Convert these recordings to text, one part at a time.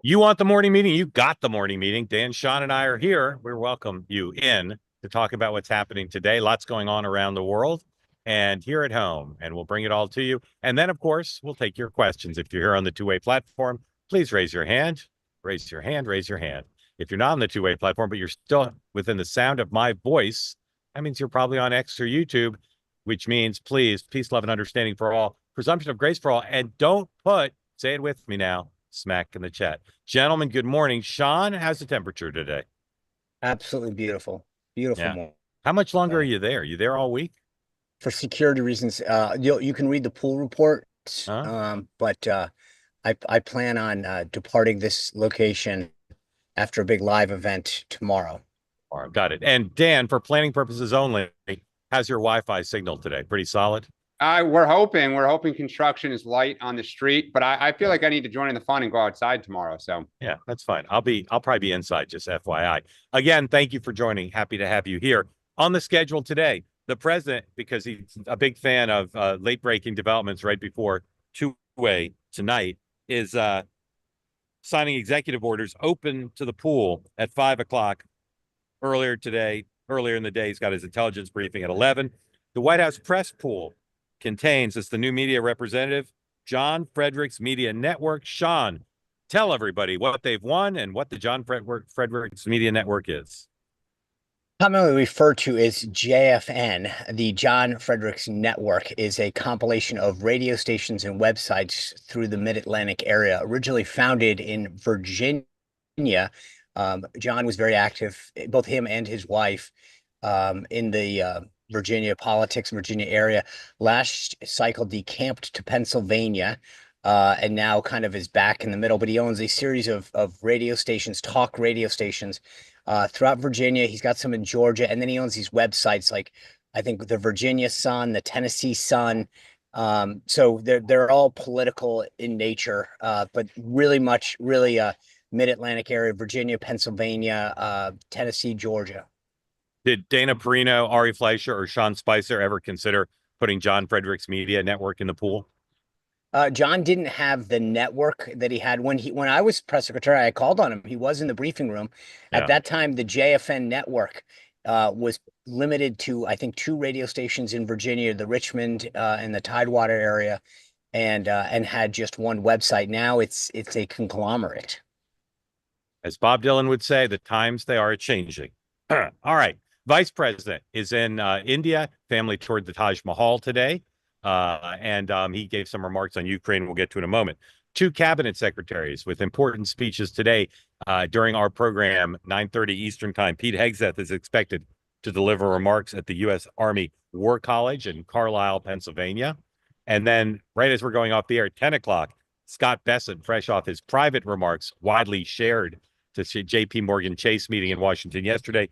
You want the morning meeting? You got the morning meeting. Dan, Sean, and I are here. We welcome you in to talk about what's happening today. Lots going on around the world and here at home, and we'll bring it all to you. And then, of course, we'll take your questions. If you're here on the two-way platform, please raise your hand. Raise your hand. Raise your hand. If you're not on the two-way platform, but you're still within the sound of my voice, that means you're probably on X or YouTube, which means please, peace, love, and understanding for all, presumption of grace for all, and don't put, say it with me now, smack in the chat. Gentlemen, good morning. Sean, how's the temperature today? Absolutely beautiful. Beautiful Yeah. How much longer are morning. you there? You there all week? For security reasons, you can read the pool reports, Huh? but I plan on departing this location after a big live event tomorrow. All right, got it. And Dan, for planning purposes only, how's your Wi-Fi signal today? Pretty solid? We're hoping construction is light on the street, but I feel like I need to join in the fun and go outside tomorrow. So Yeah, that's fine. I'll probably be inside, just FYI. Again, thank you for joining. Happy to have you here. On the schedule today, the president, because he's a big fan of late breaking developments right before two-way tonight, is signing executive orders open to the pool at 5 o'clock earlier in the day. He's got his intelligence briefing at 11. The White House press pool contains, as the new media representative, John Fredericks Media Network. Sean, tell everybody what they've won and what the John Fredericks Media Network is. Commonly referred to as JFN, the John Fredericks Network is a compilation of radio stations and websites through the Mid-Atlantic area. Originally founded in Virginia, John was very active, both him and his wife, in the Virginia politics, Virginia area. Last cycle decamped to Pennsylvania, and now kind of is back in the middle. But he owns a series of radio stations, talk radio stations, throughout Virginia. He's got some in Georgia, and then he owns these websites like I think the Virginia Sun, the Tennessee Sun. So they're all political in nature, but really Mid-Atlantic area, Virginia, Pennsylvania, Tennessee, Georgia. Did Dana Perino, Ari Fleischer, or Sean Spicer ever consider putting John Fredericks Media Network in the pool? John didn't have the network that he had when I was press secretary. I called on him. He was in the briefing room. At Yeah. that time, the JFN network was limited to, I think, two radio stations in Virginia, the Richmond and the Tidewater area, and had just one website. Now it's a conglomerate. As Bob Dylan would say, the times they are changing. All right. Vice President is in India. Family toured the Taj Mahal today. And he gave some remarks on Ukraine. We'll get to in a moment. Two cabinet secretaries with important speeches today during our program, 9:30 Eastern time. Pete Hegseth is expected to deliver remarks at the U.S. Army War College in Carlisle, Pennsylvania. And then right as we're going off the air at 10 o'clock, Scott Bessent, fresh off his private remarks, widely shared to J.P. Morgan Chase meeting in Washington yesterday,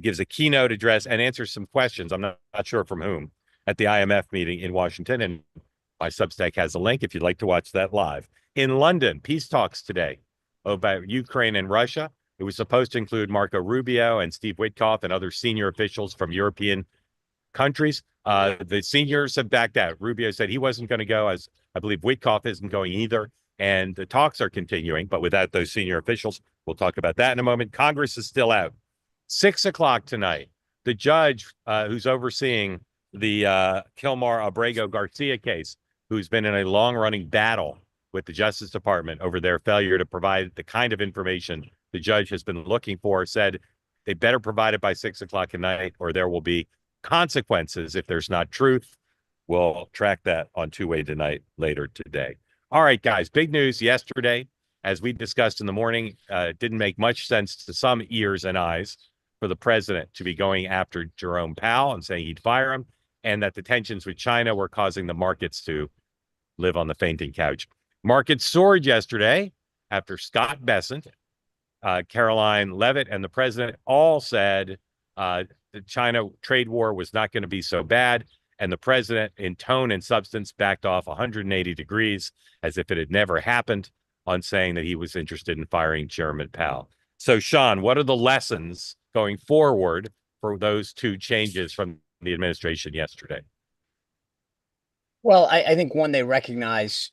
gives a keynote address and answers some questions. I'm not sure from whom at the IMF meeting in Washington. And my Substack has a link if you'd like to watch that live. In London, peace talks today about Ukraine and Russia. It was supposed to include Marco Rubio and Steve Witkoff and other senior officials from European countries. The seniors have backed out. Rubio said he wasn't going to go, as I believe Witkoff isn't going either. And the talks are continuing, but without those senior officials. We'll talk about that in a moment. Congress is still out. 6 o'clock tonight, the judge who's overseeing the Kilmar Abrego Garcia case, who's been in a long-running battle with the Justice Department over their failure to provide the kind of information the judge has been looking for, said they better provide it by 6 o'clock tonight or there will be consequences if there's not truth. We'll track that on two-way tonight later today. All right, guys, big news yesterday. As we discussed in the morning, didn't make much sense to some ears and eyes for the president to be going after Jerome Powell and saying he'd fire him, and that the tensions with China were causing the markets to live on the fainting couch. Markets soared yesterday after Scott Bessent, Caroline Leavitt, and the president all said the China trade war was not going to be so bad. And the president, in tone and substance, backed off 180 degrees as if it had never happened on saying that he was interested in firing Chairman Powell. So, Sean, what are the lessons going forward for those two changes from the administration yesterday? Well, I think one, they recognize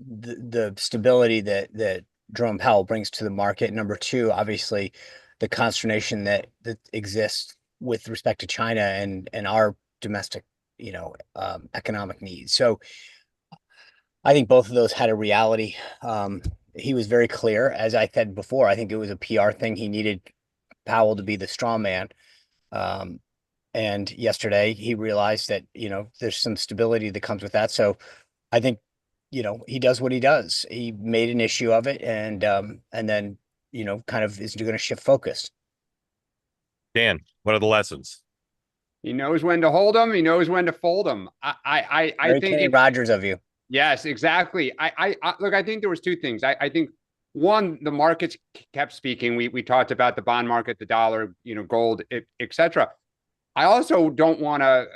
the stability that Jerome Powell brings to the market. Number two, obviously, the consternation that exists with respect to China and our domestic, economic needs. So I think both of those had a reality. He was very clear, as I said before. I think it was a PR thing. He needed Powell to be the straw man. And yesterday he realized that, there's some stability that comes with that. So I think, he does what he does. He made an issue of it and then, kind of is going to shift focus. Dan, what are the lessons? He knows when to hold them. He knows when to fold them. I Very think Kenny Rogers of you. Yes, exactly. Look, I think there was two things. I think one, the markets kept speaking. We talked about the bond market, the dollar, gold, et cetera. I also don't want to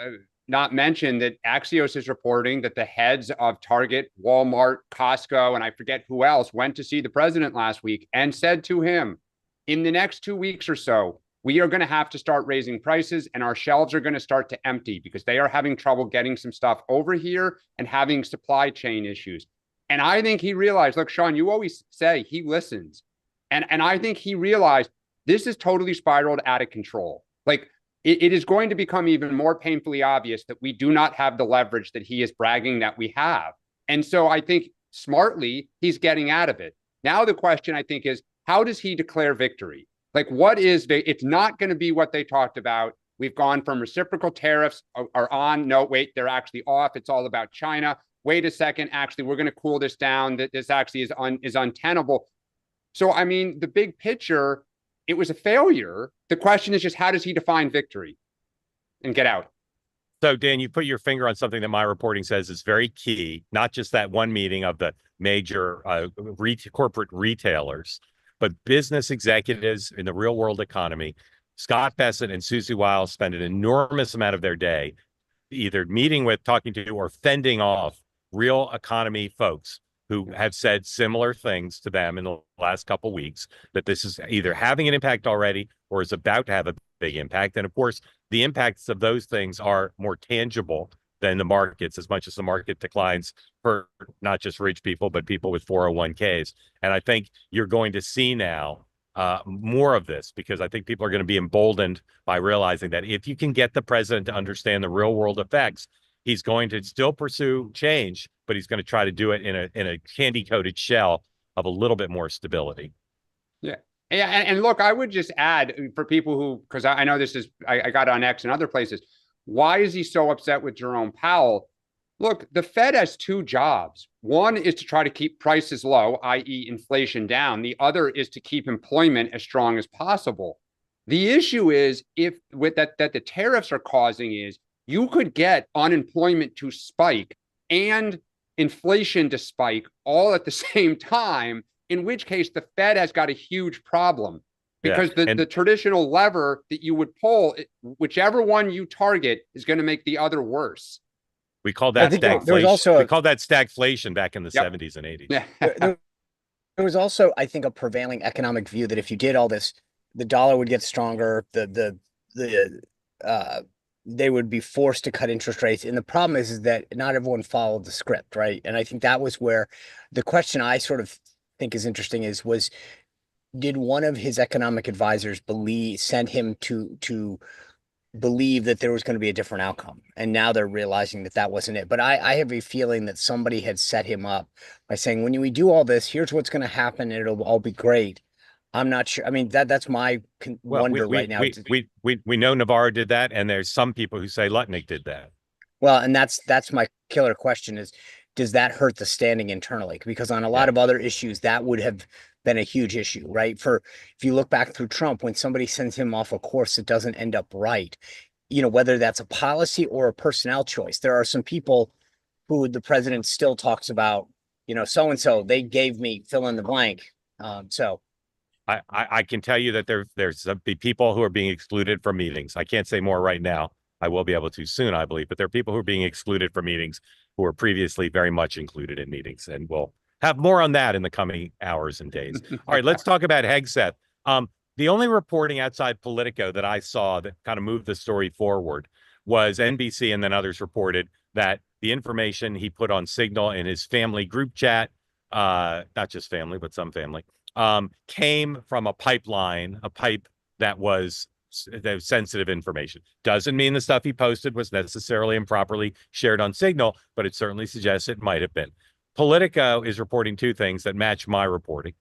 not mention that Axios is reporting that the heads of Target, Walmart, Costco, and I forget who else went to see the president last week and said to him, in the next 2 weeks or so, we are going to have to start raising prices and our shelves are going to start to empty because they are having trouble getting some stuff over here and having supply chain issues. And I think he realized, look, Sean, you always say he listens. And I think he realized this is totally spiraled out of control. Like it is going to become even more painfully obvious that we do not have the leverage that he is bragging that we have. And so I think smartly, he's getting out of it. Now, the question I think is, how does he declare victory? Like, it's not going to be what they talked about. We've gone from reciprocal tariffs are on. No, wait, they're actually off. It's all about China. Wait a second. Actually, we're going to cool this down. That this actually is untenable. So, I mean, the big picture, it was a failure. The question is just, how does he define victory and get out? So, Dan, you put your finger on something that my reporting says is very key, not just that one meeting of the major corporate retailers, but business executives in the real world economy. Scott Bessent and Susie Wiles spend an enormous amount of their day either meeting with, talking to, or fending off real economy folks who have said similar things to them in the last couple of weeks, that this is either having an impact already or is about to have a big impact. And of course, the impacts of those things are more tangible than the markets, as much as the market declines for not just rich people, but people with 401ks. And I think you're going to see now more of this, because I think people are going to be emboldened by realizing that if you can get the president to understand the real world effects, he's going to still pursue change, but he's going to try to do it in a candy coated shell of a little bit more stability. Yeah. Yeah. And look, I would just add for people who, because I know this is, I got on X and other places. Why is he so upset with Jerome Powell? Look, the Fed has two jobs. One is to try to keep prices low, i.e. inflation down. The other is to keep employment as strong as possible. The issue is that the tariffs are causing is you could get unemployment to spike and inflation to spike all at the same time, in which case the Fed has got a huge problem. Because the traditional lever that you would pull, whichever one you target, is going to make the other worse. We called that stagflation. We called that stagflation back in the 70s and 80s. Yeah. There was also, I think, a prevailing economic view that if you did all this, the dollar would get stronger. They would be forced to cut interest rates. And the problem is that not everyone followed the script, right? And I think that was where the question I sort of think is interesting was did one of his economic advisors send him to believe that there was going to be a different outcome? And now they're realizing that wasn't it. But I have a feeling that somebody had set him up by saying, when we do all this, here's what's going to happen, and it'll all be great. I'm not sure. I mean, that's my wonder right now. We know Navarro did that, and there's some people who say Lutnick did that. Well, and that's my killer question is, does that hurt the standing internally? Because on a lot of other issues, that would have been a huge issue, right? If you look back through Trump, when somebody sends him off a course that doesn't end up right, whether that's a policy or a personnel choice, there are some people who the president still talks about, so-and-so, they gave me fill in the blank. So I can tell you that there's people who are being excluded from meetings. I can't say more right now. I will be able to soon, I believe, but there are people who are being excluded from meetings who were previously very much included in meetings, and we'll have more on that in the coming hours and days. All right, let's talk about Hegseth. The only reporting outside Politico that I saw that kind of moved the story forward was NBC, and then others reported that the information he put on Signal in his family group chat, not just family, but some family, came from a pipe that was sensitive information. Doesn't mean the stuff he posted was necessarily improperly shared on Signal, but it certainly suggests it might have been. Politico is reporting two things that match my reporting.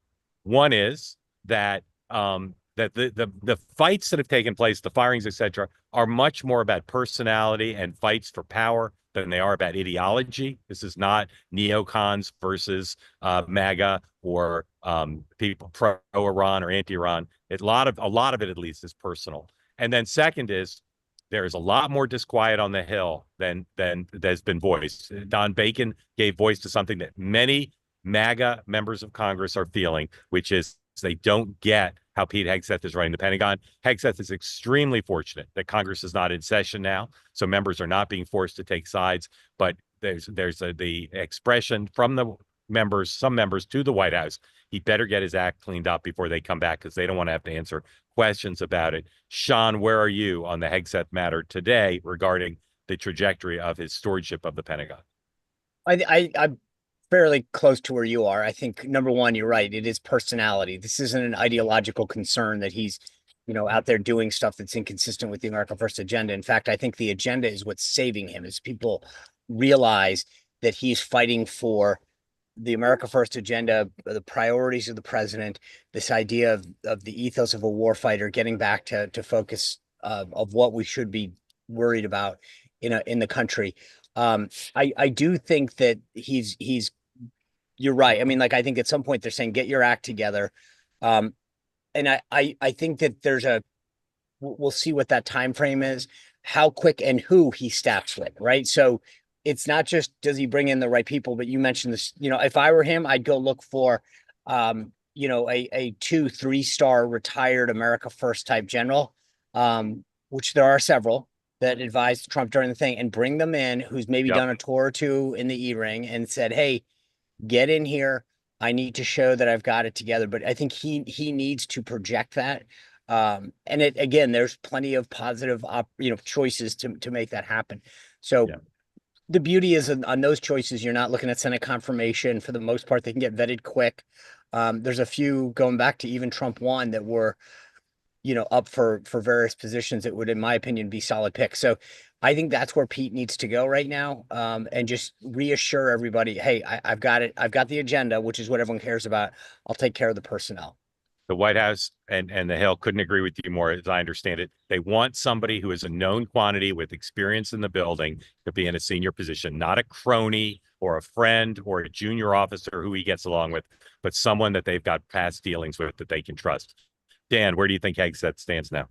One is that that the fights that have taken place, the firings, etc., are much more about personality and fights for power than they are about ideology. This is not neocons versus MAGA or people pro-Iran or anti-Iran. A lot of it, at least, is personal. And then second is there is a lot more disquiet on the Hill than has been voiced. Don Bacon gave voice to something that many MAGA members of Congress are feeling, which is they don't get how Pete Hegseth is running the Pentagon. Hegseth is extremely fortunate that Congress is not in session now, so members are not being forced to take sides. But there's the expression from the members, some members, to the White House, he better get his act cleaned up before they come back because they don't want to have to answer questions about it. Sean, where are you on the Hegseth matter today regarding the trajectory of his stewardship of the Pentagon? I'm fairly close to where you are. I think, number one, you're right. It is personality. This isn't an ideological concern that he's, out there doing stuff that's inconsistent with the America First agenda. In fact, I think the agenda is what's saving him, as people realize that he's fighting for the America First agenda, the priorities of the president, this idea of the ethos of a warfighter, getting back to focus of what we should be worried about in the country. I do think that you're right. I mean, like, I think at some point they're saying, get your act together. And I think that we'll see what that time frame is, how quick and who he staffs with, right? So it's not just, does he bring in the right people, but you mentioned this, if I were him, I'd go look for, a 2-3 star retired America First type general, which there are several that advised Trump during the thing, and bring them in, who's maybe done a tour or two in the E-ring and said, hey, get in here. I need to show that I've got it together. But I think he needs to project that. And again, there's plenty of positive, choices to make that happen. So the beauty is on those choices, you're not looking at Senate confirmation. For the most part, they can get vetted quick. There's a few going back to even Trump 1 that were, up for various positions that would, in my opinion, be solid picks. So I think that's where Pete needs to go right now, and just reassure everybody, hey, I've got it. I've got the agenda, which is what everyone cares about. I'll take care of the personnel. The White House and the Hill couldn't agree with you more, as I understand it. They want somebody who is a known quantity with experience in the building to be in a senior position, not a crony or a friend or a junior officer who he gets along with, but someone that they've got past dealings with that they can trust. Dan, where do you think Hegseth stands now?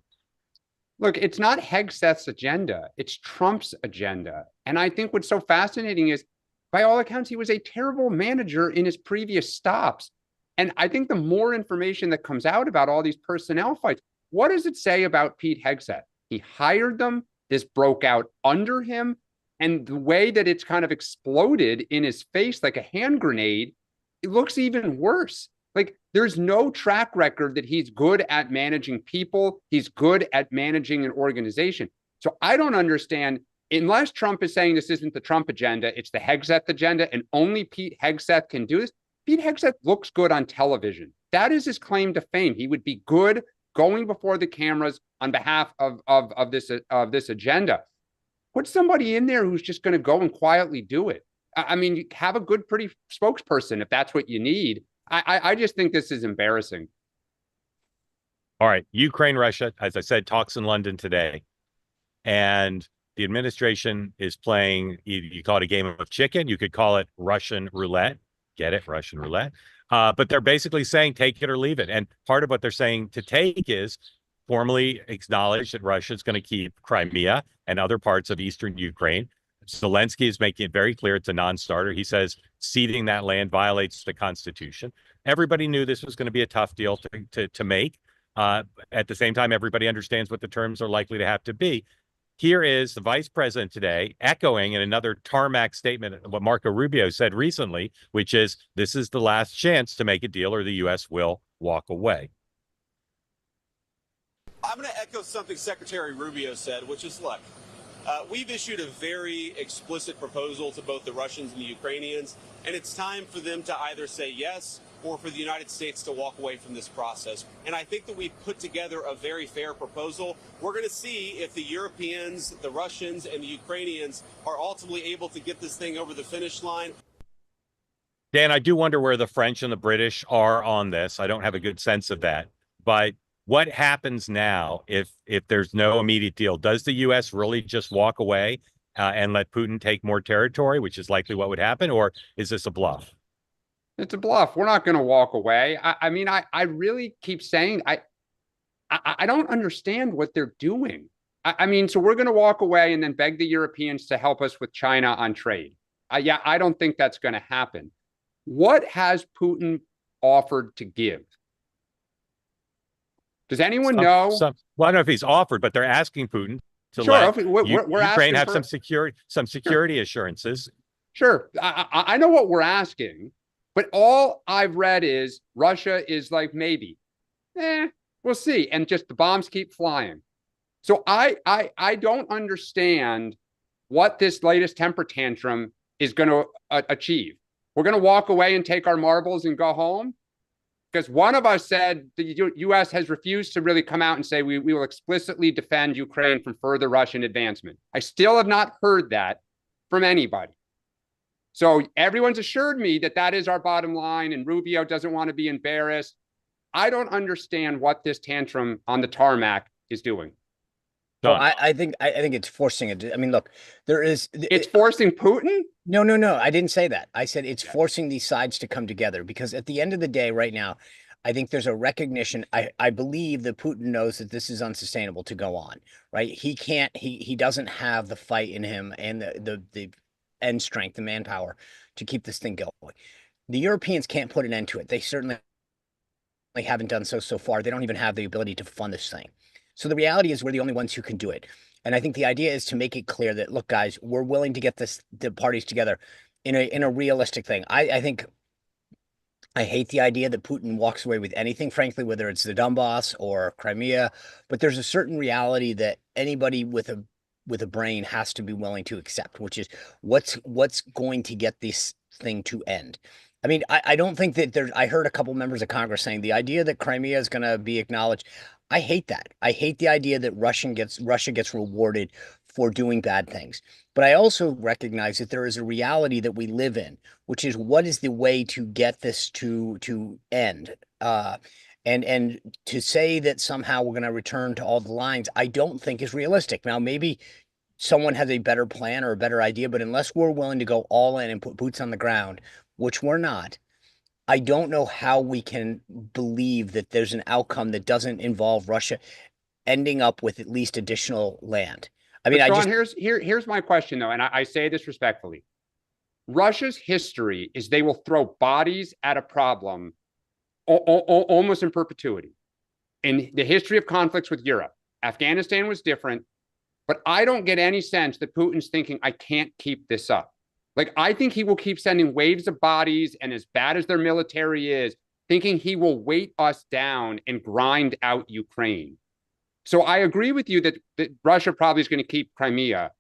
Look, it's not Hegseth's agenda. It's Trump's agenda. And I think what's so fascinating is, by all accounts, he was a terrible manager in his previous stops. And I think the more information that comes out about all these personnel fights, what does it say about Pete Hegseth? He hired them. This broke out under him. And the way that it's kind of exploded in his face like a hand grenade, it looks even worse. Like, there's no track record that he's good at managing people. He's good at managing an organization. So I don't understand, unless Trump is saying this isn't the Trump agenda, it's the Hegseth agenda, and only Pete Hegseth can do this. Pete Hegseth looks good on television. That is his claim to fame. He would be good going before the cameras on behalf of this agenda. Put somebody in there who's just going to go and quietly do it. I mean, have a good, pretty spokesperson if that's what you need. I just think this is embarrassing. All right. Ukraine, Russia, as I said, talks in London today. And the administration is playing, you call it a game of chicken. You could call it Russian roulette. Get it? Russian roulette. But they're basically saying, take it or leave it. And part of what they're saying to take is formally acknowledge that Russia is going to keep Crimea and other parts of eastern Ukraine. Zelensky is making it very clear it's a non-starter. He says ceding that land violates the Constitution. Everybody knew this was going to be a tough deal to make. At the same time, everybody understands what the terms are likely to have to be. Here is the vice president today echoing in another tarmac statement what Marco Rubio said recently, which is this is the last chance to make a deal or the U.S. will walk away. I'm going to echo something Secretary Rubio said, which is, look, We've issued a very explicit proposal to both the Russians and the Ukrainians, and it's time for them to either say yes or for the United States to walk away from this process. And I think that we've put together a very fair proposal. We're going to see if the Europeans, the Russians, and the Ukrainians are ultimately able to get this thing over the finish line. Dan, I do wonder where the French and the British are on this. I don't have a good sense of that. But what happens now if there's no immediate deal? Does the U.S. really just walk away and let Putin take more territory, which is likely what would happen, or is this a bluff? It's a bluff. We're not going to walk away. I mean, I really keep saying I don't understand what they're doing. I mean, so we're going to walk away and then beg the Europeans to help us with China on trade. Yeah, I don't think that's going to happen. What has Putin offered to give? Does anyone know? Well, I don't know if he's offered, but they're asking Putin to sure, let we're Ukraine have for, some security assurances. Sure, I know what we're asking, but all I've read is Russia is like, maybe, we'll see, and just the bombs keep flying. So I don't understand what this latest temper tantrum is going to achieve. We're going to walk away and take our marbles and go home? Because one of us said the U.S. has refused to really come out and say we will explicitly defend Ukraine from further Russian advancement. I still have not heard that from anybody. So everyone's assured me that that is our bottom line, and Rubio doesn't want to be embarrassed. I don't understand what this tantrum on the tarmac is doing. Well, I think it's forcing it. I mean, look, it's forcing Putin? No. I didn't say that. I said it's forcing these sides to come together, because at the end of the day, right now, I think there's a recognition. I believe that Putin knows that this is unsustainable to go on, right? He doesn't have the fight in him and the end strength, the manpower to keep this thing going. The Europeans can't put an end to it. They certainly haven't done so far. They don't even have the ability to fund this thing. So the reality is we're the only ones who can do it. And I think the idea is to make it clear that, look, guys, we're willing to get the parties together in a realistic thing. I think I hate the idea that Putin walks away with anything, frankly, whether it's the Donbass or Crimea, but there's a certain reality that anybody with a brain has to be willing to accept, which is what's going to get this thing to end. I mean, I don't think that I heard a couple members of Congress saying the idea that Crimea is going to be acknowledged. I hate that. I hate the idea that Russia gets rewarded for doing bad things. But I also recognize that there is a reality that we live in, which is what is the way to get this to end? And to say that somehow we're going to return to all the lines, I don't think is realistic. Now, maybe someone has a better plan or a better idea, but unless we're willing to go all in and put boots on the ground, which we're not, I don't know how we can believe that there's an outcome that doesn't involve Russia ending up with at least additional land. I mean, Sean, here's my question, though, and I say this respectfully. Russia's history is they will throw bodies at a problem almost in perpetuity. In the history of conflicts with Europe, Afghanistan was different, but I don't get any sense that Putin's thinking, I can't keep this up. Like, I think he will keep sending waves of bodies, and as bad as their military is, thinking he will weight us down and grind out Ukraine. So I agree with you that Russia probably is going to keep Crimea.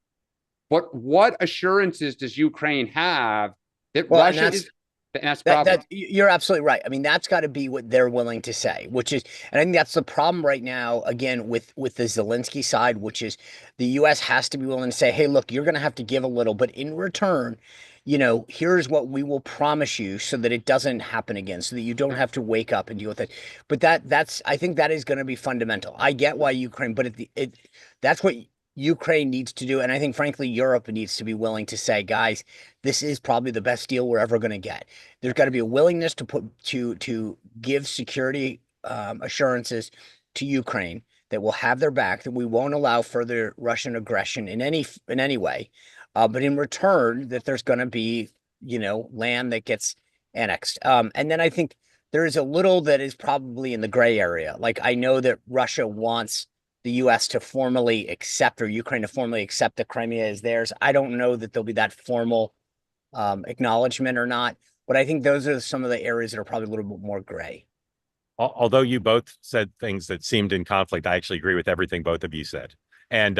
But what assurances does Ukraine have that Russia is... That's the problem. You're absolutely right. I mean, that's got to be what they're willing to say, which is, and I think that's the problem right now, again, with the Zelensky side, which is the U.S. has to be willing to say, hey, look, you're going to have to give a little, but in return, here's what we will promise you so that it doesn't happen again, so that you don't have to wake up and deal with it. But I think that is going to be fundamental. I get why Ukraine, but that's what Ukraine needs to do. And I think, frankly, Europe needs to be willing to say, guys, this is probably the best deal we're ever going to get. There's got to be a willingness to give security assurances to Ukraine that we'll have their back, that we won't allow further Russian aggression in any way. But in return, that there's going to be, land that gets annexed. And then I think there is a little that is probably in the gray area. Like, I know that Russia wants the U.S. to formally accept, or Ukraine to formally accept, that Crimea is theirs. I don't know that there'll be that formal acknowledgement or not, but I think those are some of the areas that are probably a little bit more gray. Although you both said things that seemed in conflict, I actually agree with everything both of you said. And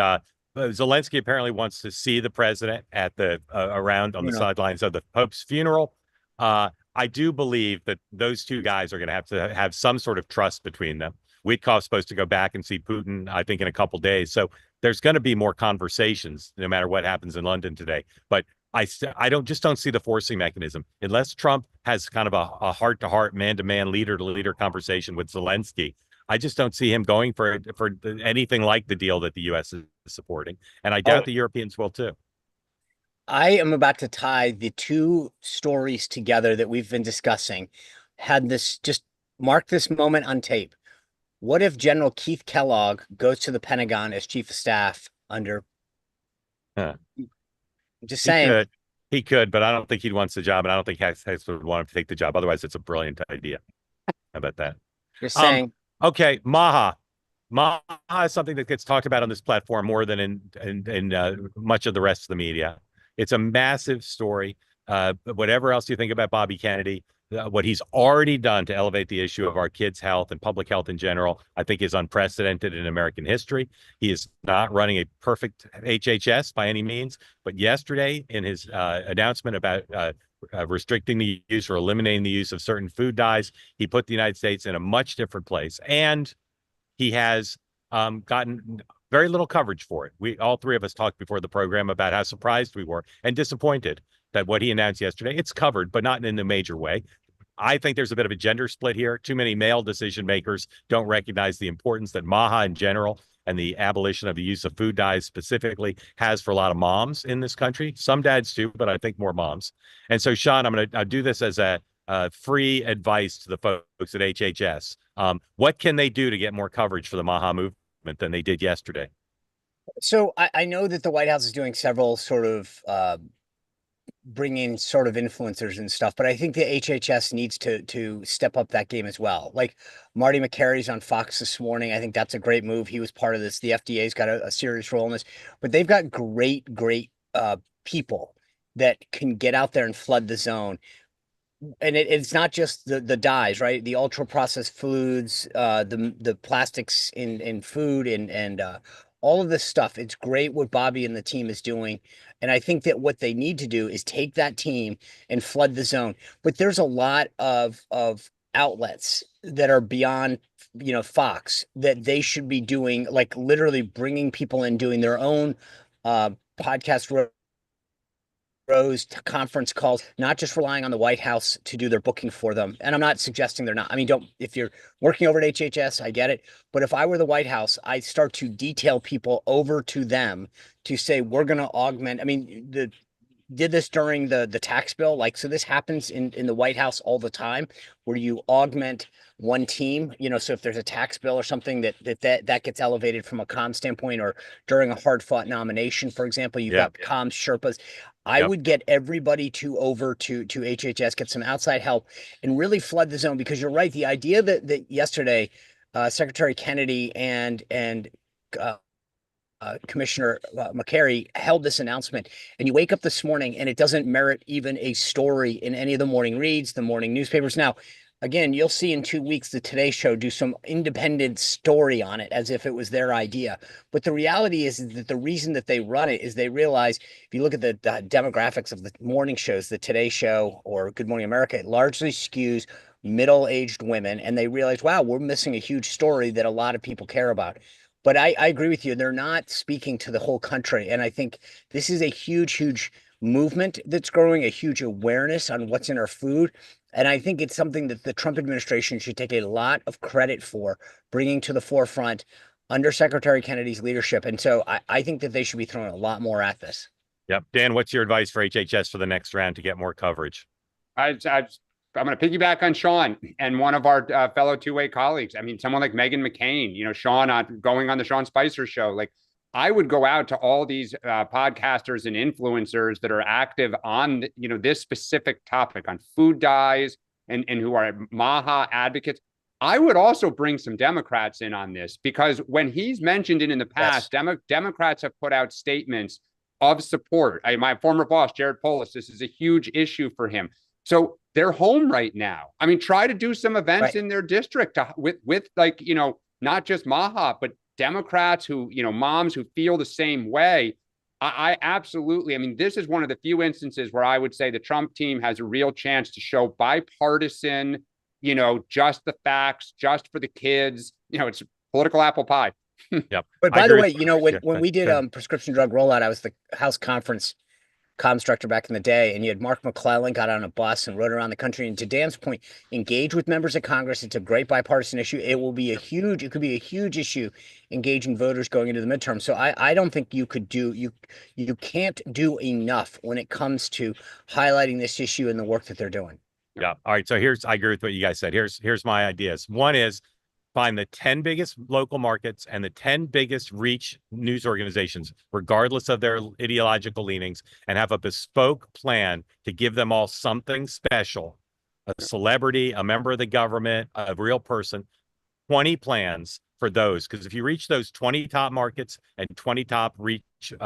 Zelensky apparently wants to see the president at the around on the Funeral. sidelines of the Pope's funeral. I do believe that those two guys are going to have some sort of trust between them. Witkoff's supposed to go back and see Putin, I think, in a couple days. So there's going to be more conversations no matter what happens in London today. But I don't see the forcing mechanism unless Trump has kind of a heart-to-heart, man-to-man, leader-to-leader conversation with Zelensky. I just don't see him going for anything like the deal that the U.S. is supporting, and I doubt the Europeans will too. I am about to tie the two stories together that we've been discussing. Just mark this moment on tape. What if General Keith Kellogg goes to the Pentagon as chief of staff under? Huh. I'm just saying. He could, but I don't think he wants the job, and I don't think Hegseth would want him to take the job. Otherwise, it's a brilliant idea. How about that? Just saying. Okay, MAHA. MAHA is something that gets talked about on this platform more than in much of the rest of the media. It's a massive story. Whatever else you think about Bobby Kennedy, what he's already done to elevate the issue of our kids' health and public health in general, I think is unprecedented in American history. He is not running a perfect HHS by any means, but yesterday in his announcement about restricting the use or eliminating the use of certain food dyes, he put the United States in a much different place. And he has gotten very little coverage for it. All three of us talked before the program about how surprised we were and disappointed that what he announced yesterday, it's covered, but not in a major way. I think there's a bit of a gender split here. Too many male decision makers don't recognize the importance that MAHA in general and the abolition of the use of food dyes specifically has for a lot of moms in this country. Some dads too, but I think more moms. And so, Sean, I'm going to do this as a free advice to the folks at HHS. What can they do to get more coverage for the MAHA movement than they did yesterday? So I know that the White House is doing several sort of bringing sort of influencers and stuff, but I think the HHS needs to step up that game as well. Like Marty McCary's on Fox this morning. I think that's a great move. He was part of this. The FDA's got a serious role in this, but they've got great people that can get out there and flood the zone. And it's not just the dyes, right? The ultra processed foods, the plastics in food and all of this stuff. It's great what Bobby and the team is doing. And I think that what they need to do is take that team and flood the zone. But there's a lot of outlets that are beyond, Fox, that they should be doing, like literally bringing people in, doing their own podcast conference calls, not just relying on the White House to do their booking for them. And I'm not suggesting they're not. I mean, if you're working over at HHS, I get it. But if I were the White House, I'd start to detail people over to them to say, we're going to augment. I mean, did this during the tax bill. So this happens in the White House all the time, where you augment one team, so if there's a tax bill or something that gets elevated from a comm standpoint, or during a hard fought nomination, for example, you've got comms Sherpas. I would get everybody over to HHS, get some outside help and really flood the zone, because you're right. The idea that yesterday, Secretary Kennedy and Commissioner McCary held this announcement, and you wake up this morning and it doesn't merit even a story in any of the morning reads, the morning newspapers. Now, again, you'll see in 2 weeks the Today Show do some independent story on it as if it was their idea. But the reality is that the reason that they run it is they realize, if you look at the demographics of the morning shows, the Today Show or Good Morning America, it largely skews middle-aged women, and they realize, wow, we're missing a huge story that a lot of people care about. But I agree with you. They're not speaking to the whole country. And I think this is a huge, huge movement that's growing, a huge awareness on what's in our food. And I think it's something that the Trump administration should take a lot of credit for bringing to the forefront under Secretary Kennedy's leadership. And so I think that they should be throwing a lot more at this. Yep. Dan, what's your advice for HHS for the next round to get more coverage? I'm going to piggyback on Sean and one of our fellow two-way colleagues. I mean, someone like Meghan McCain, Sean going on the Sean Spicer show. Like, I would go out to all these podcasters and influencers that are active on, this specific topic on food dyes and who are MAHA advocates. I would also bring some Democrats in on this, because when he's mentioned it in the past, Democrats have put out statements of support. My former boss, Jared Polis, this is a huge issue for him. So they're home right now. I mean, try to do some events in their district with not just MAHA, but Democrats who, moms who feel the same way. I absolutely, I mean, this is one of the few instances where I would say the Trump team has a real chance to show bipartisan, just the facts, just for the kids. It's political apple pie. Yep. But by the way, when we did prescription drug rollout, I was the House conference comms director back in the day, and you had Mark McClellan got on a bus and rode around the country. And to Dan's point, engage with members of Congress. It's a great bipartisan issue. It could be a huge issue engaging voters going into the midterm. So I don't think you can't do enough when it comes to highlighting this issue and the work that they're doing. Yeah. All right. So I agree with what you guys said. Here's my ideas. One is find the 10 biggest local markets and the 10 biggest reach news organizations, regardless of their ideological leanings, and have a bespoke plan to give them all something special, a celebrity, a member of the government, a real person, 20 plans for those. Because if you reach those 20 top markets and 20 top reach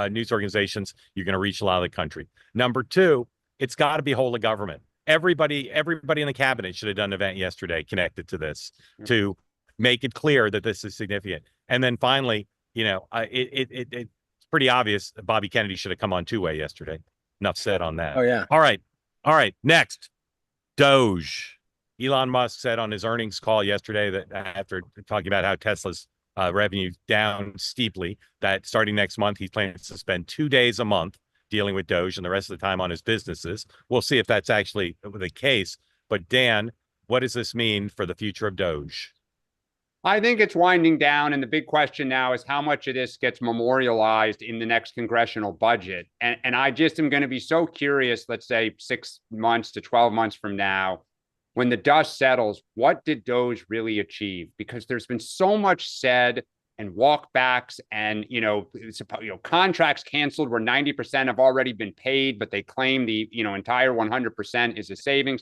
news organizations, you're going to reach a lot of the country. Number two, it's got to be whole of government. Everybody in the cabinet should have done an event yesterday connected to this to make it clear that this is significant. And then finally, it's pretty obvious that Bobby Kennedy should have come on two-way yesterday. Enough said on that. Oh, yeah. All right. Next, DOGE. Elon Musk said on his earnings call yesterday that after talking about how Tesla's revenue down steeply, that starting next month, he's planning to spend 2 days a month dealing with DOGE and the rest of the time on his businesses. We'll see if that's actually the case. But Dan, what does this mean for the future of DOGE? I think it's winding down. And the big question now is how much of this gets memorialized in the next congressional budget. And I just am going to be so curious, let's say 6 months to 12 months from now, when the dust settles, what did DOGE really achieve? Because there's been so much said and walkbacks and, contracts canceled where 90% have already been paid, but they claim the, entire 100% is a savings.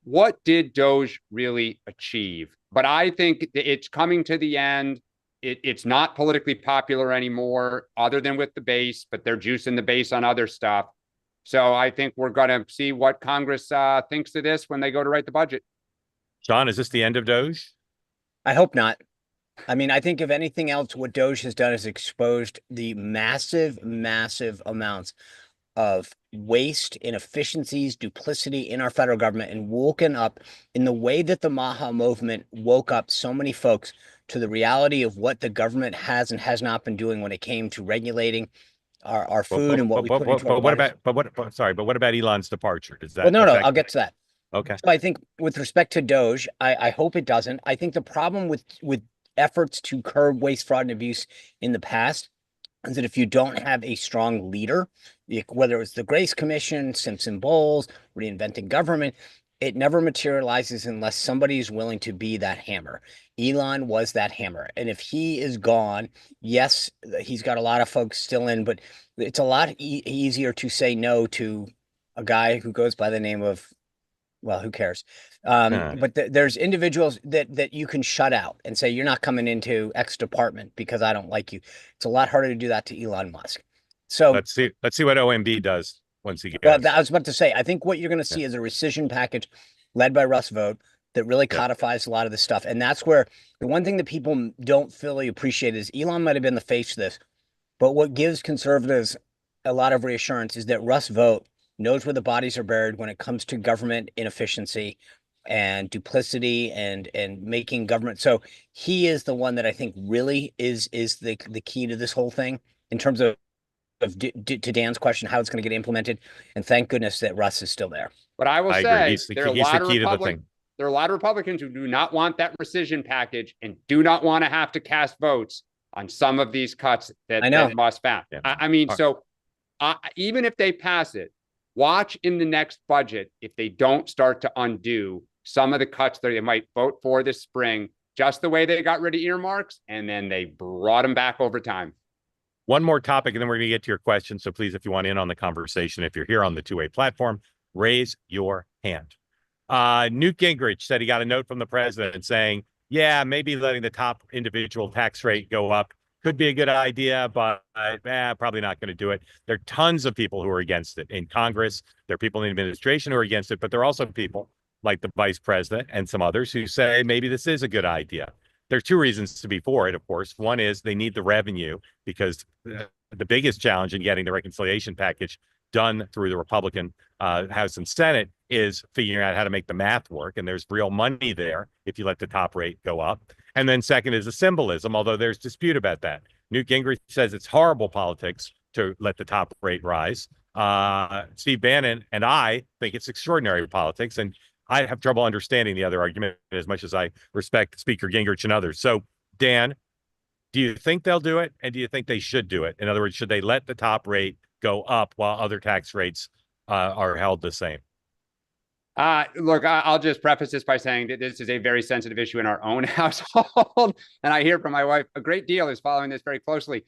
What did DOGE really achieve? But I think it's coming to the end. It's not politically popular anymore, other than with the base, but they're juicing the base on other stuff. So I think we're going to see what Congress thinks of this when they go to write the budget. John, is this the end of DOGE? I hope not. I mean, I think if anything else, what DOGE has done is exposed the massive amounts of waste, inefficiencies, duplicity in our federal government, and woken up in the way that the MAHA movement woke up so many folks to the reality of what the government has and has not been doing when it came to regulating our food and what we put into our bodies. But what about Elon's departure? Does that? Well, no, I'll get to that. Okay. So I think with respect to DOGE, I hope it doesn't. I think the problem with efforts to curb waste, fraud, and abuse in the past is that if you don't have a strong leader, whether it's the Grace Commission, Simpson Bowles, reinventing government, it never materializes unless somebody is willing to be that hammer. Elon was that hammer. And if he is gone, yes, he's got a lot of folks still in, but it's a lot easier to say no to a guy who goes by the name of, well, who cares? But there's individuals that you can shut out and say, you're not coming into X department because I don't like you. It's a lot harder to do that to Elon Musk. So let's see what OMB does once he gets. Well, I was about to say, I think what you're going to see is a rescission package led by Russ Vought that really codifies a lot of this stuff. And that's where the one thing that people don't fully appreciate is Elon might have been the face of this, but what gives conservatives a lot of reassurance is that Russ Vought knows where the bodies are buried when it comes to government inefficiency and duplicity and making government. So he is the one that I think really is the key to this whole thing in terms of to Dan's question, how it's going to get implemented. And thank goodness that Russ is still there. But I will say there are a lot of Republicans who do not want that rescission package and do not want to have to cast votes on some of these cuts that Musk found. Yeah. I mean, so even if they pass it, watch in the next budget if they don't start to undo some of the cuts that they might vote for this spring, just the way they got rid of earmarks, and then they brought them back over time. One more topic, and then we're going to get to your questions. So please, if you want in on the conversation, if you're here on the two-way platform, raise your hand. Newt Gingrich said he got a note from the president saying, yeah, maybe letting the top individual tax rate go up could be a good idea, but probably not going to do it. There are tons of people who are against it in Congress. There are people in the administration who are against it, but there are also people like the vice president and some others who say maybe this is a good idea. there are two reasons to be for it, of course. One is they need the revenue because the biggest challenge in getting the reconciliation package done through the Republican House and Senate is figuring out how to make the math work. And there's real money there if you let the top rate go up. And then second is the symbolism, although there's dispute about that. Newt Gingrich says it's horrible politics to let the top rate rise. Steve Bannon and I think it's extraordinary politics. And I have trouble understanding the other argument as much as I respect Speaker Gingrich and others. So, Dan, do you think they'll do it? And do you think they should do it? In other words, should they let the top rate go up while other tax rates are held the same? Look, I'll just preface this by saying that this is a very sensitive issue in our own household. And I hear from my wife a great deal is following this very closely.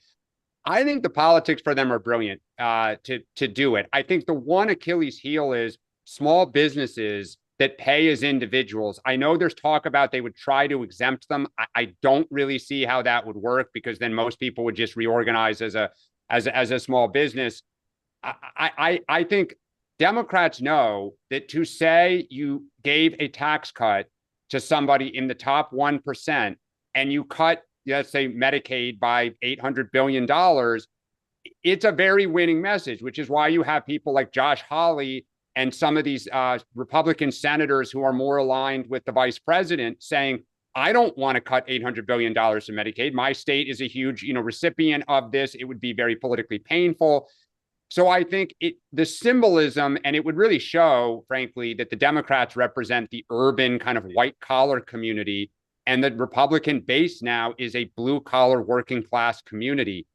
I think the politics for them are brilliant to do it. I think the one Achilles heel is small businesses that pay as individuals. I know there's talk about they would try to exempt them. I don't really see how that would work because then most people would just reorganize as a small business. I think Democrats know that to say you gave a tax cut to somebody in the top 1% and you cut, let's say, Medicaid by $800 billion, it's a very winning message, which is why you have people like Josh Hawley and some of these Republican senators who are more aligned with the vice president saying, I don't want to cut $800 billion to Medicaid. My state is a huge, recipient of this. It would be very politically painful. So I think the symbolism, and it would really show, frankly, that the Democrats represent the urban kind of white collar community, and the Republican base now is a blue collar working class community.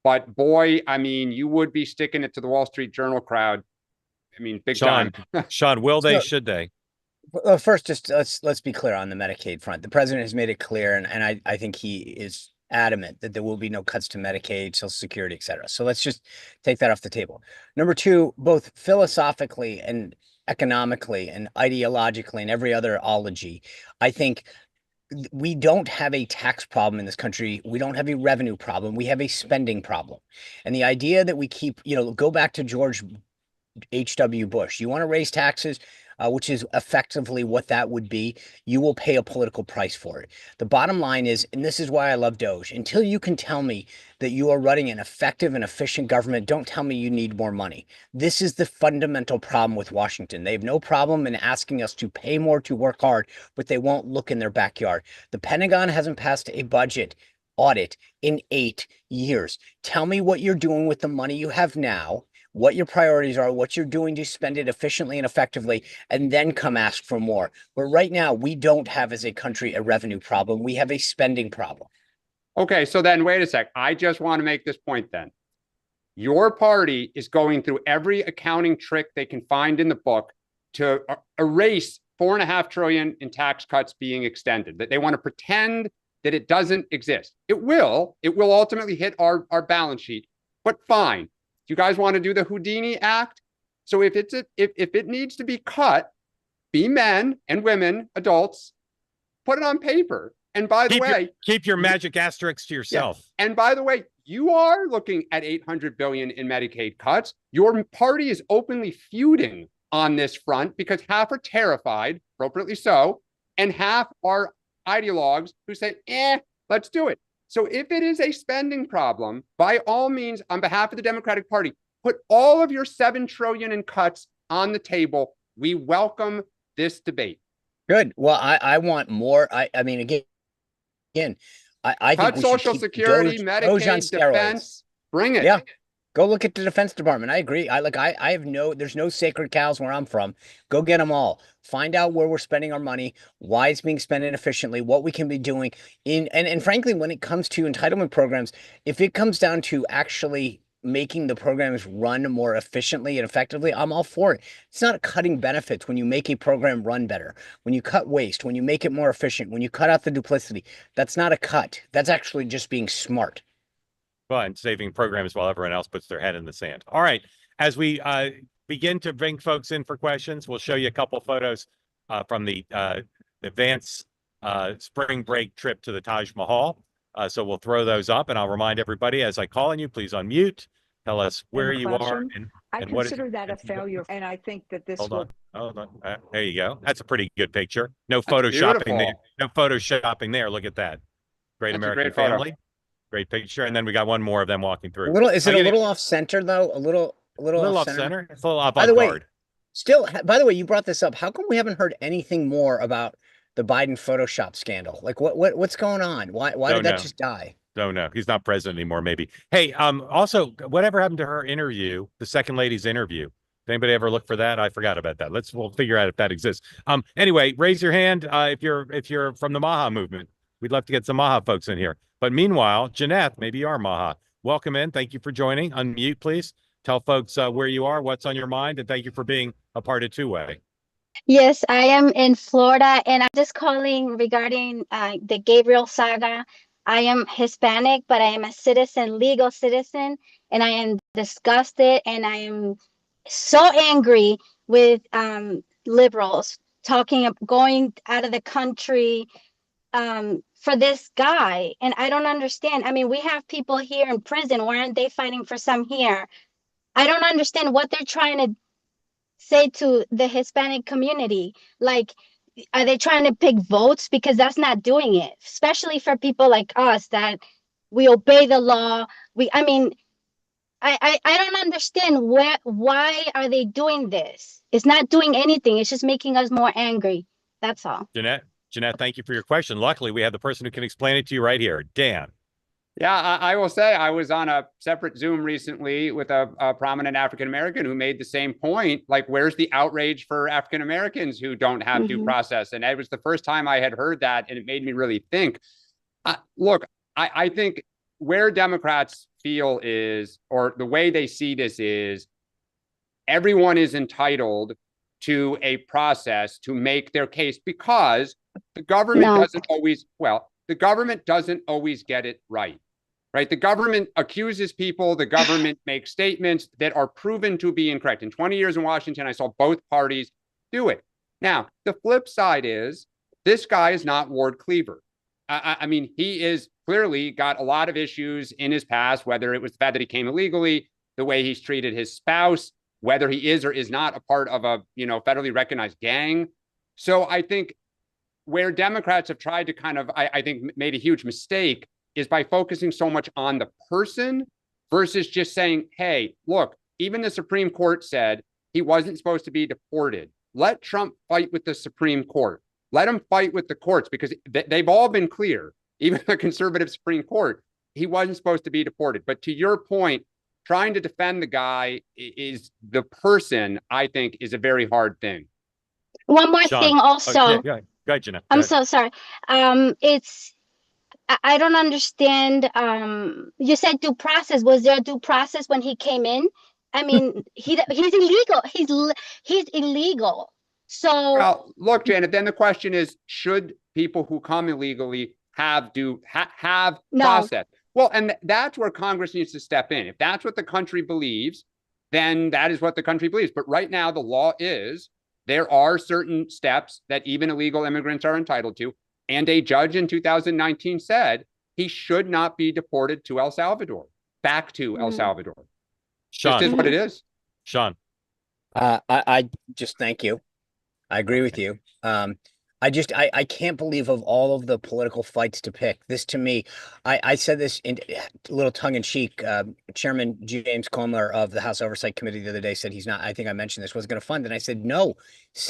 But boy, I mean, you would be sticking it to the Wall Street Journal crowd. I mean, big time. Sean, will they? Should they? Well, first, just let's be clear on the Medicaid front. The president has made it clear, and I think he is adamant that there will be no cuts to Medicaid, Social Security, et cetera. So let's just take that off the table. Number two, both philosophically and economically and ideologically and every other ology, I think we don't have a tax problem in this country. We don't have a revenue problem. We have a spending problem. And the idea that we keep, go back to George H.W. Bush. You want to raise taxes, which is effectively what that would be. You will pay a political price for it. The bottom line is, and this is why I love DOGE, until you can tell me that you are running an effective and efficient government, don't tell me you need more money. This is the fundamental problem with Washington. They have no problem in asking us to pay more to work hard, but they won't look in their backyard. The Pentagon hasn't passed a budget audit in 8 years. Tell me what you're doing with the money you have now, what your priorities are, what you're doing to spend it efficiently and effectively, and then come ask for more. But right now, we don't have as a country a revenue problem. We have a spending problem. Okay, so then wait a sec. I just want to make this point then. Your party is going through every accounting trick they can find in the book to erase $4.5 trillion in tax cuts being extended, that they want to pretend that it doesn't exist. It will ultimately hit our balance sheet, but fine. You guys want to do the Houdini act? So if it needs to be cut, be men and women, adults, put it on paper. And by the way, keep your magic asterisks to yourself. Yeah. And by the way, you are looking at $800 billion in Medicaid cuts. Your party is openly feuding on this front because half are terrified, appropriately so, and half are ideologues who say, let's do it. So if it is a spending problem, by all means, on behalf of the Democratic Party, put all of your $7 trillion in cuts on the table. We welcome this debate. Good. Well, I want more. I mean, again, I think cut Social Security, Medicaid, defense. Bring it. Yeah. Go look at the Defense Department. I agree. There's no sacred cows where I'm from. Go get them all. Find out where we're spending our money, why it's being spent inefficiently, what we can be doing and frankly, when it comes to entitlement programs, if it comes down to actually making the programs run more efficiently and effectively, I'm all for it. It's not cutting benefits when you make a program run better, when you cut waste, when you make it more efficient, when you cut out the duplicity. That's not a cut. That's actually just being smart. Well, and saving programs while everyone else puts their head in the sand. All right. As we begin to bring folks in for questions, we'll show you a couple photos from the Vance spring break trip to the Taj Mahal. So we'll throw those up, and I'll remind everybody as I call on you, please unmute. Tell us where you are. And I And what is- consider that a and- failure, and I think that this Hold will. on. Hold on. There you go. That's a pretty good picture. No That's photoshopping there. beautiful. No photoshopping there. Look at that. Great That's a American great photo. family. Great picture. And then we got one more of them walking A through. little, is it I'm a getting little off center though? A little off off center. It's a little By the way, avant-garde. Still, by the way, you brought this up. How come we haven't heard anything more about the Biden Photoshop scandal? Like what's going on? Why Don't did that know. just die? Don't know. He's not president anymore, maybe. Hey, also, whatever happened to her interview, the second lady's interview? Did anybody ever look for that? I forgot about that. We'll figure out if that exists. Anyway, raise your hand if you're from the MAHA movement. We'd love to get some MAHA folks in here. But meanwhile, Jeanette, maybe you are MAHA. Welcome in. Thank you for joining. Unmute, please. Tell folks where you are, what's on your mind, and thank you for being a part of Two Way. Yes, I am in Florida, and I'm just calling regarding the Gabriel saga. I am Hispanic, but I am a citizen, legal citizen, and I am disgusted, and I am so angry with liberals going out of the country for this guy. And I don't understand. I mean, we have people here in prison. Why aren't they fighting for some here? I don't understand what they're trying to say to the Hispanic community. Like, are they trying to pick votes? Because that's not doing it, especially for people like us that we obey the law. I don't understand why are they doing this? It's not doing anything. It's just making us more angry. That's all. Jeanette, thank you for your question. Luckily, we have the person who can explain it to you right here. Dan. Yeah, I will say I was on a separate Zoom recently with a prominent African-American who made the same point. Like, where's the outrage for African-Americans who don't have due process? And it was the first time I had heard that, and it made me really think. Look, I think where Democrats feel is, or the way they see this is, everyone is entitled to a process to make their case because the government the government doesn't always get it right. Right? The government accuses people. The government makes statements that are proven to be incorrect. In 20 years in Washington, I saw both parties do it. Now, the flip side is this guy is not Ward Cleaver. I mean, he is clearly got a lot of issues in his past, whether it was the fact that he came illegally, the way he's treated his spouse, whether he is or is not a part of a, federally recognized gang. So I think where Democrats have tried to kind of, I think, made a huge mistake is by focusing so much on the person versus just saying, hey, look, even the Supreme Court said he wasn't supposed to be deported. Let Trump fight with the Supreme Court. Let him fight with the courts because they've all been clear, even the conservative Supreme Court, he wasn't supposed to be deported. But to your point, trying to defend the guy is the person, I think, is a very hard thing. One more thing also. Go ahead, Jeanette. I'm so sorry. I don't understand. You said due process. Was there a due process when he came in? I mean, he's illegal. He's illegal. So, well, look, Janet. Then the question is: should people who come illegally have process? Well, and that's where Congress needs to step in. If that's what the country believes, then that is what the country believes. But right now, the law is there are certain steps that even illegal immigrants are entitled to. And a judge in 2019 said he should not be deported to El Salvador, back to El Salvador. Sean. Just is what it is. Sean. I just thank you. I agree with you. I can't believe of all of the political fights to pick. This to me, I said this in a little tongue in cheek. Chairman James Comer of the House Oversight Committee the other day said he's not, I think I mentioned this, was going to fund. And I said, no,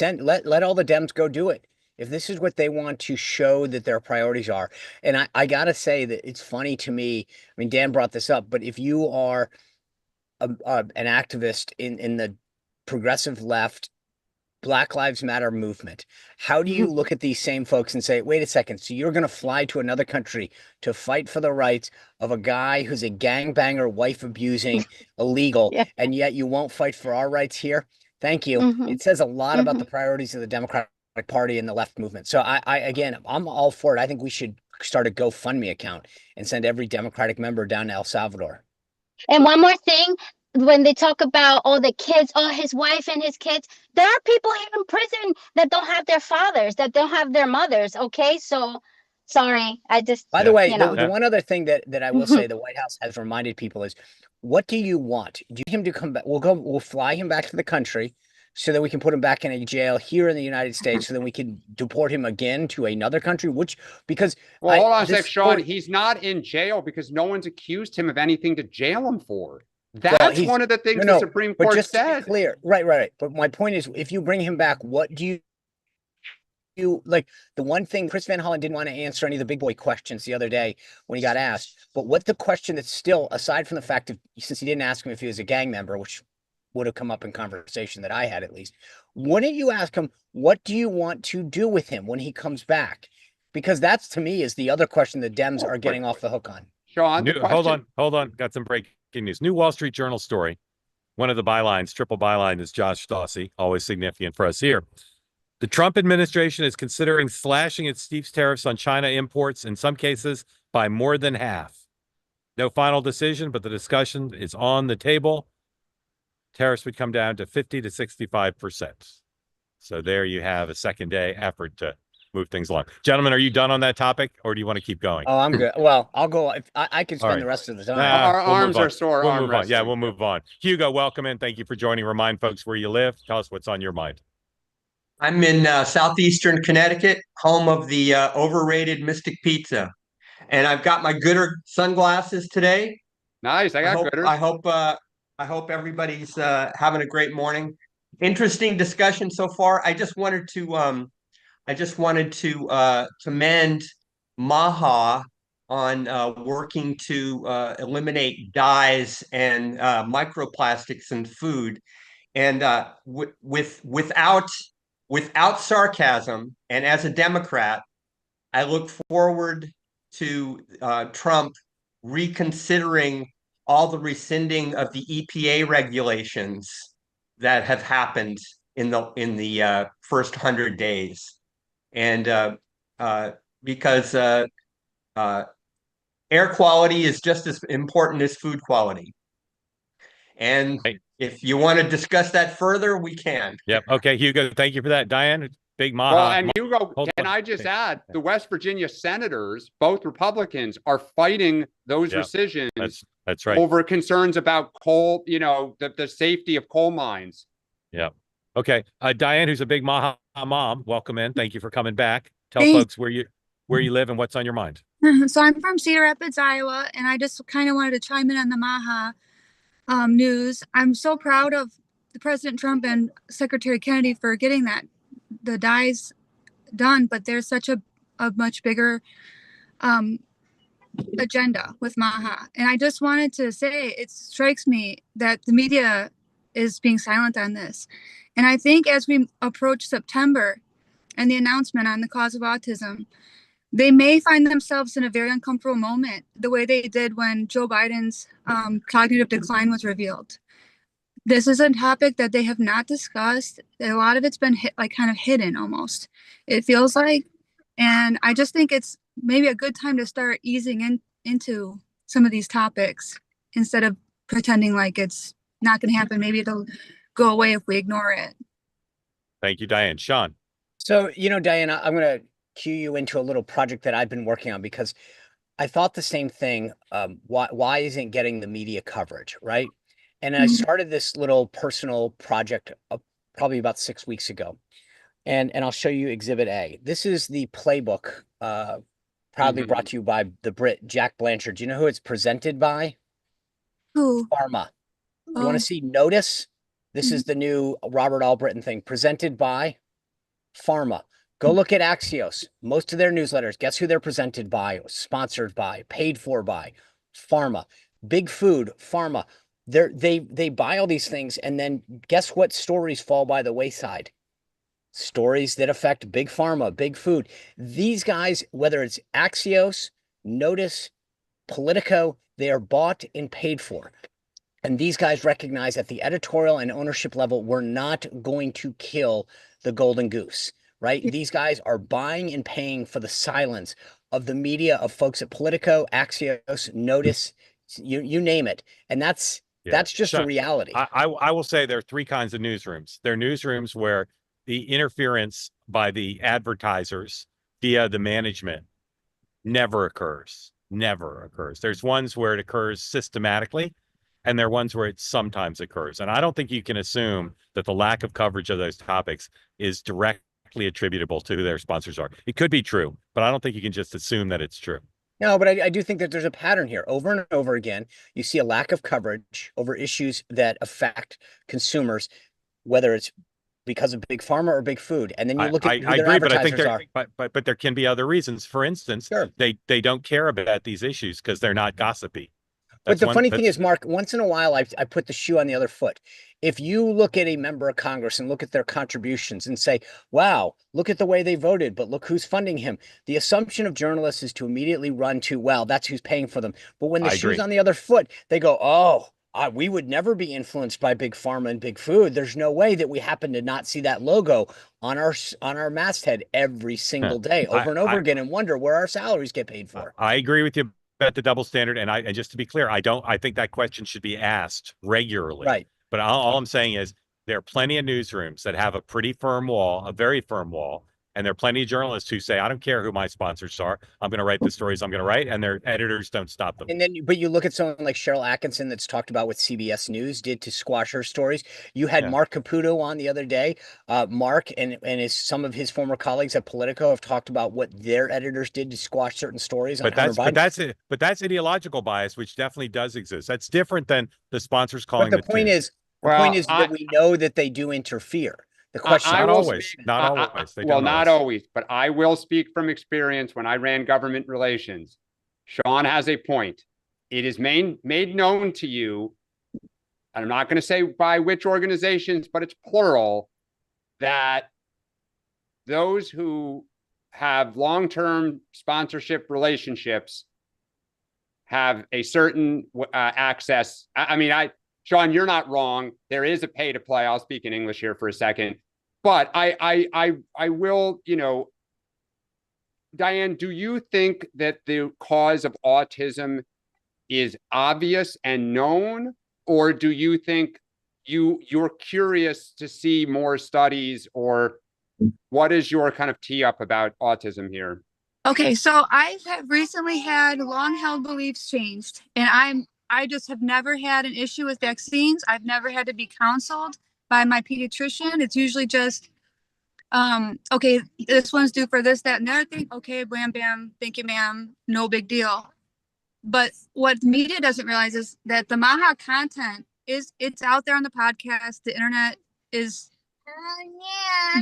let all the Dems go do it. If this is what they want to show that their priorities are. And I got to say that it's funny to me. I mean, Dan brought this up, but if you are an activist in the progressive left, Black Lives Matter movement, how do you look at these same folks and say, wait a second, so you're going to fly to another country to fight for the rights of a guy who's a gangbanger, wife abusing, illegal, and yet you won't fight for our rights here? Thank you. It says a lot about the priorities of the Democratic Party and the left movement. So I'm all for it. I think we should start a GoFundMe account and send every Democratic member down to El Salvador. And one more thing, when they talk about the kids, his wife and his kids, there are people here in prison that don't have their fathers, that don't have their mothers. Okay, so sorry, I just. By the way, the one other thing that I will say the White House has reminded people is What do you want? Do you want him to come back? We'll fly him back to the country so that we can put him back in a jail here in the United States so then we can deport him again to another country, because Well, hold on a sec, this Sean. story- He's not in jail because no one's accused him of anything to jail him for. Well, That's one of the things the Supreme but Court just to be said. clear, right. But my point is, if you bring him back, what do you like? The one thing Chris Van Hollen didn't want to answer any of the big boy questions the other day when he got asked, but what the question that's still, aside from the fact of, since he didn't ask him if he was a gang member, which would have come up in conversation that I had at least, wouldn't you ask him, what do you want to do with him when he comes back? Because that's, to me, is the other question the Dems are getting off the hook on. Sean, Hold on. Got some breaking news. New Wall Street Journal story. One of the bylines, triple byline, is Josh Dawsey, always significant for us here. The Trump administration is considering slashing its steep tariffs on China imports, in some cases by more than half. No final decision, but the discussion is on the table. Tariffs would come down to 50 to 65%. So there you have a second day effort to move things along. Gentlemen, are you done on that topic, or do you want to keep going? Oh, I'm good. Well, I'll go. If I can spend right. the rest of the time. Our arms are sore. We'll arm move on. Yeah, wrestling. we'll move on. Hugo, welcome in. Thank you for joining. Remind folks where you live. Tell us what's on your mind. I'm in southeastern Connecticut, home of the overrated Mystic Pizza, and I've got my Gooder sunglasses today. Nice. I got good. I hope everybody's having a great morning. Interesting discussion so far. I just wanted to commend MAHA on working to eliminate dyes and microplastics in food, and without sarcasm, and as a Democrat, I look forward to Trump reconsidering all the rescinding of the EPA regulations that have happened in the first 100 days, and because air quality is just as important as food quality. And if you want to discuss that further, we can. Yep. Okay, Hugo, thank you for that. Diane, big MAHA. Well, and Hugo, can I just add, the West Virginia senators, both Republicans, are fighting those rescissions. That's right. Over concerns about coal, the safety of coal mines. Yeah. Okay. Diane, who's a big MAHA mom, welcome in. Thank you for coming back. Tell folks where you live and what's on your mind. So I'm from Cedar Rapids, Iowa, and I just kind of wanted to chime in on the MAHA news. I'm so proud of President Trump and Secretary Kennedy for getting the dyes done, but there's such a much bigger agenda with MAHA. And I just wanted to say, it strikes me that the media is being silent on this. And I think as we approach September and the announcement on the cause of autism, they may find themselves in a very uncomfortable moment, the way they did when Joe Biden's cognitive decline was revealed. This is a topic that they have not discussed. A lot of it's been kind of hidden almost, it feels like. And I just think it's maybe a good time to start easing into some of these topics instead of pretending like it's not going to happen. Maybe it'll go away if we ignore it. Thank you, Diane. Sean. So, Diane, I'm going to cue you into a little project that I've been working on, because I thought the same thing. Why isn't getting the media coverage, right? And I started this little personal project probably about 6 weeks ago. And I'll show you Exhibit A. This is the playbook, proudly brought to you by the Brit Jack Blanchard. Do you know who it's presented by? Who? Pharma. You want to see Notice? This is the new Robert Albritton thing, presented by Pharma. Go look at Axios. Most of their newsletters, guess who they're presented by, sponsored by, paid for by? Pharma. Big Food, Pharma. They buy all these things, and then guess what stories fall by the wayside? Stories that affect Big Pharma, Big Food. These guys, whether it's Axios, Notice, Politico, they are bought and paid for. And these guys recognize at the editorial and ownership level, we're not going to kill the golden goose. Right? These guys are buying and paying for the silence of the media, of folks at Politico, Axios, Notice, you name it. And that's just a reality. I will say there are three kinds of newsrooms. There are newsrooms where the interference by the advertisers via the management never occurs. There's ones where it occurs systematically. and there are ones where it sometimes occurs. And I don't think you can assume that the lack of coverage of those topics is directly attributable to who their sponsors are. It could be true, but I don't think you can just assume that it's true. No, but I do think that there's a pattern here. Over and over again, you see a lack of coverage over issues that affect consumers, whether it's because of big pharma or big food. And then you look at who their agree, but I think advertisers are. but there can be other reasons. For instance, Sure. they don't care about these issues because they're not gossipy. But the funny thing is, Mark, once in a while, I put the shoe on the other foot. If you look at a member of Congress and look at their contributions and say, wow, look at the way they voted, but look who's funding him. The assumption of journalists is to immediately run to, well, that's who's paying for them. But when the shoe's on the other foot, they go, oh, we would never be influenced by big pharma and big food. There's no way that we happen to not see that logo on our masthead every single day over and over again and wonder where our salaries get paid for. I agree with you about the double standard. And just to be clear, I think that question should be asked regularly. Right. But all I'm saying is there are plenty of newsrooms that have a pretty firm wall, a very firm wall. And there are plenty of journalists who say, I don't care who my sponsors are. I'm going to write the stories I'm going to write. And their editors don't stop them. And then, but you look at someone like Cheryl Atkinson that's talked about what CBS News did to squash her stories. You had Mark Caputo on the other day. Mark and some of his former colleagues at Politico have talked about what their editors did to squash certain stories. But that's ideological bias, which definitely does exist. That's different than the sponsors calling. But the point is that we know that they do interfere. The question, not always, not always, but I will speak from experience. When I ran government relations, Sean has a point. It is made known to you, and I'm not going to say by which organizations, but it's plural, that those who have long-term sponsorship relationships have a certain access. Sean, you're not wrong. There is a pay to play. I'll speak in English here for a second. But I will, Diane, do you think that the cause of autism is obvious and known? Or do you think you're curious to see more studies, or what is your kind of tee up about autism here? Okay, so I have recently had long-held beliefs changed, and I just have never had an issue with vaccines. I've never had to be counseled by my pediatrician. It's usually just, okay, this one's due for this, that, and the other thing. Okay, bam, bam, thank you, ma'am. No big deal. But what the media doesn't realize is that the MAHA content it's out there on the podcast. The internet is,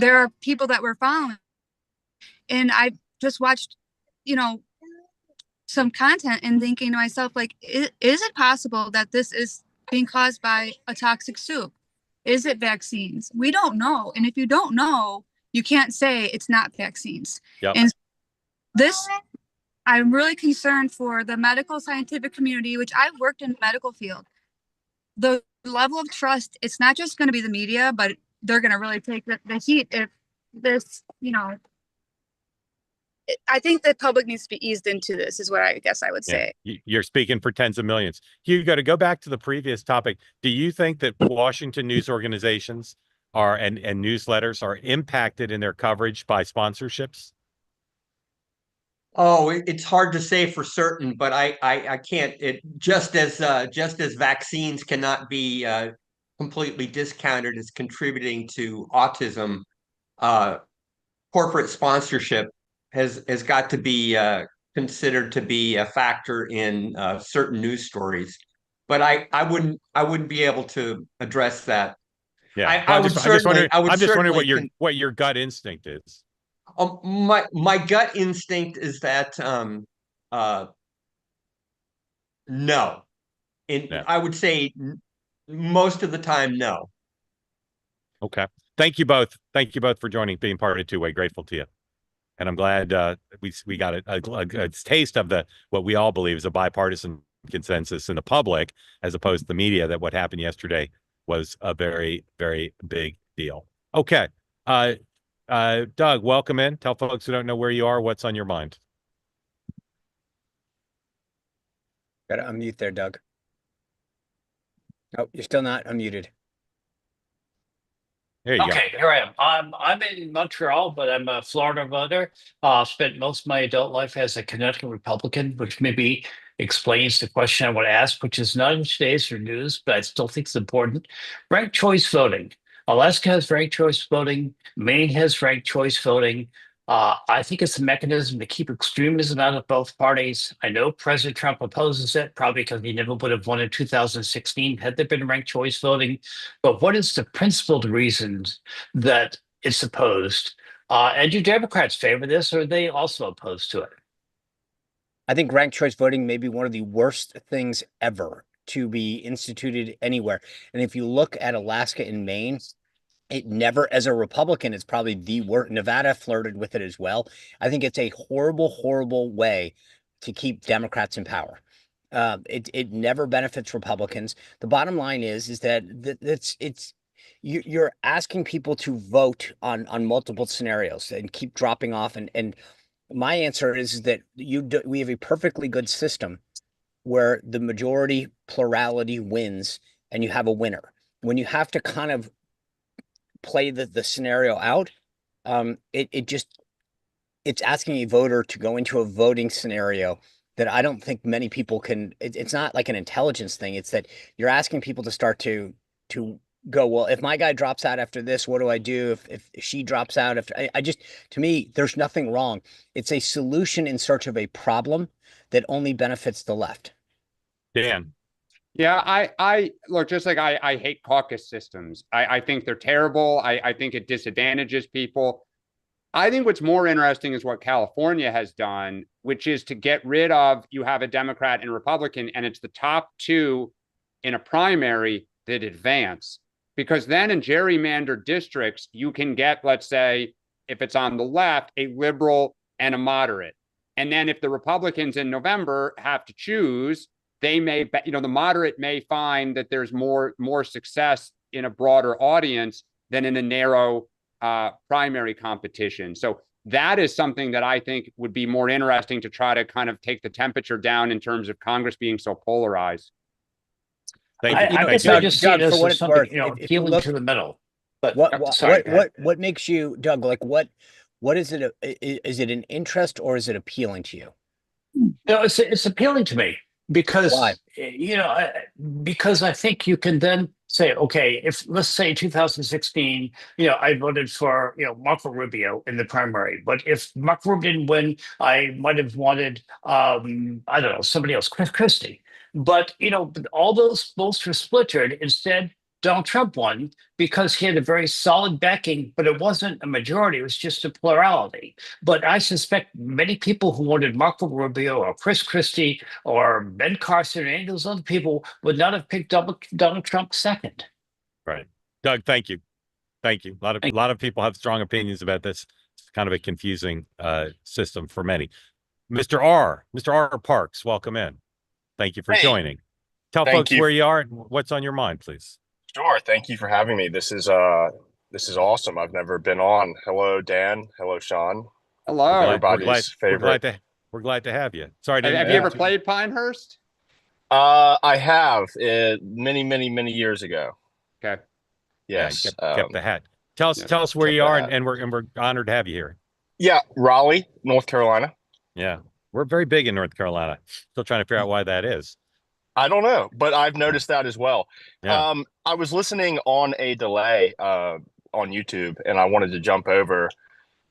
there are people that we're following. And I just watched, some content and thinking to myself, like, is it possible that this is being caused by a toxic soup? Is it vaccines? We don't know. And if you don't know, you can't say it's not vaccines. Yep. And I'm really concerned for the medical scientific community, which I've worked in the medical field. The level of trust, it's not just going to be the media, but they're going to really take the heat if this, I think the public needs to be eased into this, is what I guess I would say. You're speaking for tens of millions. Hugo, to go back to the previous topic, do you think that Washington news organizations and newsletters are impacted in their coverage by sponsorships? Oh, it's hard to say for certain, but I can't. Just as vaccines cannot be completely discounted as contributing to autism, corporate sponsorship has got to be considered to be a factor in certain news stories. But I wouldn't be able to address that. Yeah, I'm just wondering what your gut instinct is. My gut instinct is that no. I would say most of the time, no. Okay. Thank you both. Thank you both for being part of Two-Way. Grateful to you. And I'm glad we got a taste of what we all believe is a bipartisan consensus in the public, as opposed to the media, that what happened yesterday was a very, very big deal. Okay. Doug, welcome in. Tell folks who don't know where you are what's on your mind. Gotta unmute there, Doug. Oh, you're still not unmuted. There you go. Here I am. I'm in Montreal, but I'm a Florida voter. Spent most of my adult life as a Connecticut Republican, which maybe explains the question I want to ask, which is not in today's news, but I still think it's important. Ranked choice voting. Alaska has ranked choice voting. Maine has ranked choice voting. I think it's a mechanism to keep extremism out of both parties. I know President Trump opposes it, probably because he never would have won in 2016 had there been ranked choice voting. But what is the principled reasons that it's opposed? And do Democrats favor this, or are they also opposed to it? I think ranked choice voting may be one of the worst things ever to be instituted anywhere. And if you look at Alaska and Maine, it never, as a Republican, it's probably the worst. Nevada flirted with it as well. I think it's a horrible, horrible way to keep Democrats in power. It never benefits Republicans. The bottom line is that you're asking people to vote on multiple scenarios and keep dropping off. And my answer is that we have a perfectly good system where the majority plurality wins and you have a winner. When you have to kind of play the scenario out, it's asking a voter to go into a voting scenario that I don't think many people can. It's not like an intelligence thing. It's that you're asking people to start to go, well, if my guy drops out after this, what do I do if she drops out after? To me, there's nothing wrong. It's a solution in search of a problem that only benefits the left. Dan. Yeah, I look, just like I hate caucus systems. I think they're terrible. I think it disadvantages people. I think what's more interesting is what California has done, which is to get rid of, you have a Democrat and Republican, and it's the top two in a primary that advance. Because then in gerrymandered districts, you can get, let's say, if it's on the left, a liberal and a moderate. And then if the Republicans in November have to choose, they may, the moderate may find that there's more success in a broader audience than in a narrow primary competition. So that is something that I think would be more interesting to try to kind of take the temperature down in terms of Congress being so polarized. I guess I just see it as something, appealing to the middle. But what makes you, Doug, like what is it? Is it an interest or is it appealing to you? No, it's appealing to me because, why? Because I think you can then say, okay, if let's say 2016, I voted for, Marco Rubio in the primary, but if Marco Rubio didn't win, I might have wanted, I don't know, somebody else, Chris Christie. But, all those votes were splintered. Instead, Donald Trump won because he had a very solid backing, but it wasn't a majority. It was just a plurality. But I suspect many people who wanted Marco Rubio or Chris Christie or Ben Carson or any of those other people would not have picked Donald Trump second. Right. Doug, thank you. Thank you. A lot of people have strong opinions about this. It's kind of a confusing system for many. Mr. R. Parks, welcome in. Thank you for joining. Tell folks where you are and what's on your mind, please. Sure. Thank you for having me. This is awesome. I've never been on. Hello, Dan. Hello, Sean. Hello. Everybody's favorite. We're glad to have you. Sorry. Have you ever played Pinehurst? I have many years ago. Okay. Yes. Kept the hat. Tell us where you are, and we're honored to have you here. Yeah, Raleigh, North Carolina. Yeah, we're very big in North Carolina. Still trying to figure out why that is. I don't know, but I've noticed that as well. Yeah. I was listening on a delay on YouTube, and I wanted to jump over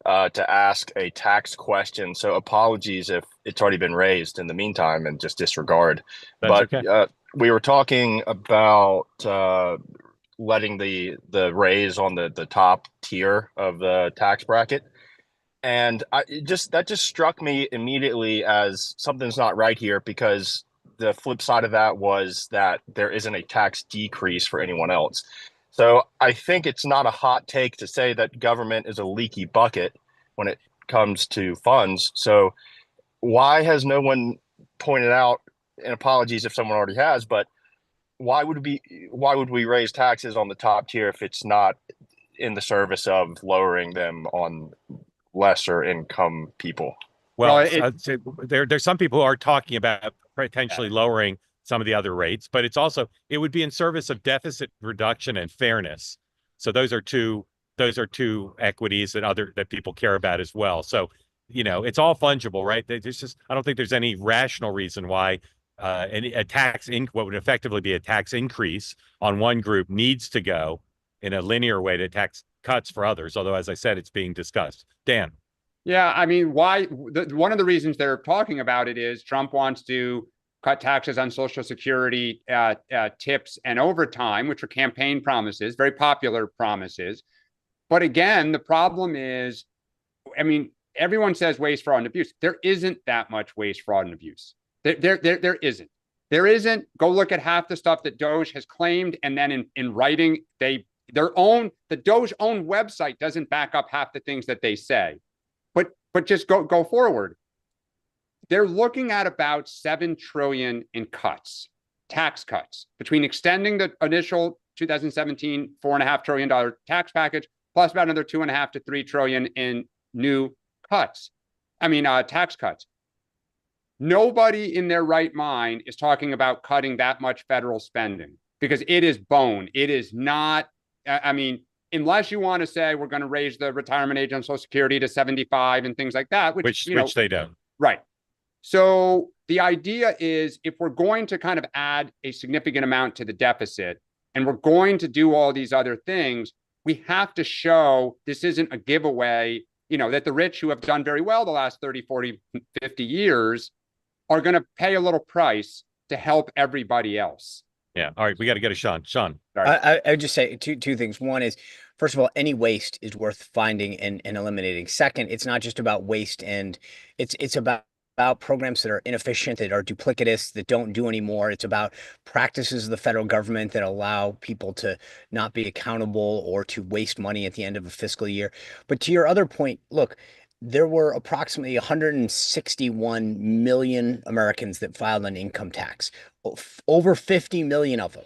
to ask a tax question. So apologies if it's already been raised in the meantime, and just disregard. That's but okay. We were talking about letting the raise on the top tier of the tax bracket. And that just struck me immediately as something's not right here, because the flip side of that was that there isn't a tax decrease for anyone else. So I think it's not a hot take to say that government is a leaky bucket when it comes to funds. So why has no one pointed out, and apologies if someone already has, but why would we raise taxes on the top tier if it's not in the service of lowering them on lesser income people? Well, there's some people who are talking about potentially lowering some of the other rates, but it would be in service of deficit reduction and fairness. So those are two equities that people care about as well. So, it's all fungible, right? I don't think there's any rational reason why what would effectively be a tax increase on one group needs to go in a linear way to tax cuts for others. Although, as I said, it's being discussed. Dan. Yeah, I mean, one of the reasons they're talking about it is Trump wants to cut taxes on Social Security, tips, and overtime, which are campaign promises, very popular promises. But again, the problem is, I mean, everyone says waste, fraud, and abuse. There isn't that much waste, fraud, and abuse. There isn't. There isn't. Go look at half the stuff that DOGE has claimed, and then in writing, the DOGE own website doesn't back up half the things that they say. But just go forward. They're looking at about $7 trillion in cuts, tax cuts, between extending the initial 2017 $4.5 trillion tax package, plus about another $2.5 to $3 trillion in new cuts. Tax cuts. Nobody in their right mind is talking about cutting that much federal spending because it is bone. It is not. Unless you want to say we're going to raise the retirement age on Social Security to 75 and things like that, which they don't. Right. So the idea is if we're going to kind of add a significant amount to the deficit and we're going to do all these other things, we have to show this isn't a giveaway, that the rich who have done very well the last 30, 40, 50 years are going to pay a little price to help everybody else. Yeah. All right. We got to get a Sean. I would just say two things. One is, first of all, any waste is worth finding and eliminating. Second, it's not just about waste, and it's about programs that are inefficient, that are duplicitous, that don't do anymore. It's about practices of the federal government that allow people to not be accountable or to waste money at the end of a fiscal year. But to your other point, look, there were approximately 161 million Americans that filed an income tax. Over 50 million of them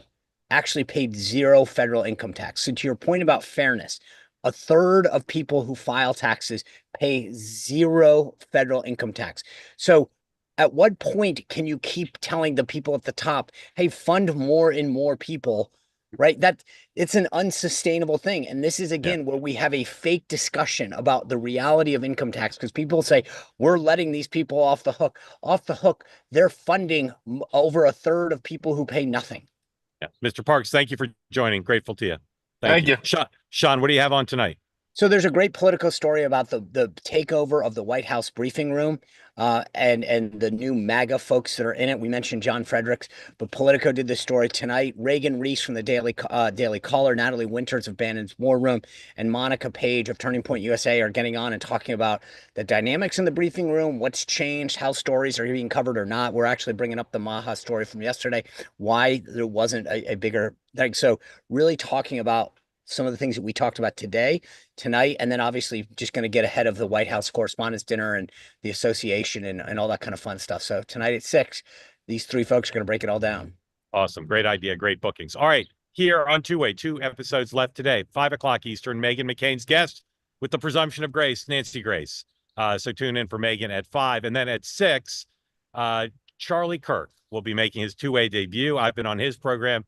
actually paid zero federal income tax. So to your point about fairness, a third of people who file taxes pay zero federal income tax. So at what point can you keep telling the people at the top, hey, fund more and more people, right? That it's an unsustainable thing. And this is, again, where we have a fake discussion about the reality of income tax, because people say we're letting these people off the hook. Off the hook, they're funding over a third of people who pay nothing. Yeah. Mr. Parks, thank you for joining. Grateful to you. Thank you. Sean, what do you have on tonight? So there's a great Politico story about the takeover of the White House briefing room, and the new MAGA folks that are in it. We mentioned John Fredericks, but Politico did this story tonight. Reagan Reese from the Daily Caller, Natalie Winters of Bannon's War Room, and Monica Page of Turning Point USA are getting on and talking about the dynamics in the briefing room, what's changed, how stories are being covered or not. We're actually bringing up the MAHA story from yesterday, why there wasn't a bigger thing. So really talking about some of the things that we talked about tonight, and then obviously just going to get ahead of the White House Correspondents' Dinner and the association and all that kind of fun stuff. So tonight at 6, these three folks are going to break it all down. Awesome. Great idea. Great bookings. All right. Here on Two-Way, 2 episodes left today, 5 o'clock Eastern, Meghan McCain's guest with the presumption of grace, Nancy Grace. So tune in for Meghan at 5. And then at 6, Charlie Kirk will be making his Two-Way debut. I've been on his program.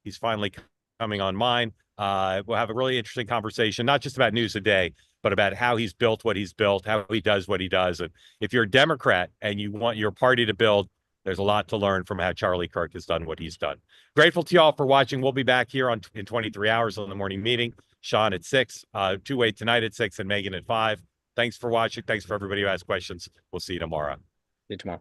He's finally coming on mine. We'll have a really interesting conversation, not just about news a day, but about how he's built what he's built, how he does what he does. And if you're a Democrat and you want your party to build, there's a lot to learn from how Charlie Kirk has done what he's done. Grateful to you all for watching. We'll be back here in 23 hours on the morning meeting. Sean at 6, Two-Way tonight at 6, and Meghan at 5. Thanks for watching. Thanks for everybody who asked questions. We'll see you tomorrow. See you tomorrow.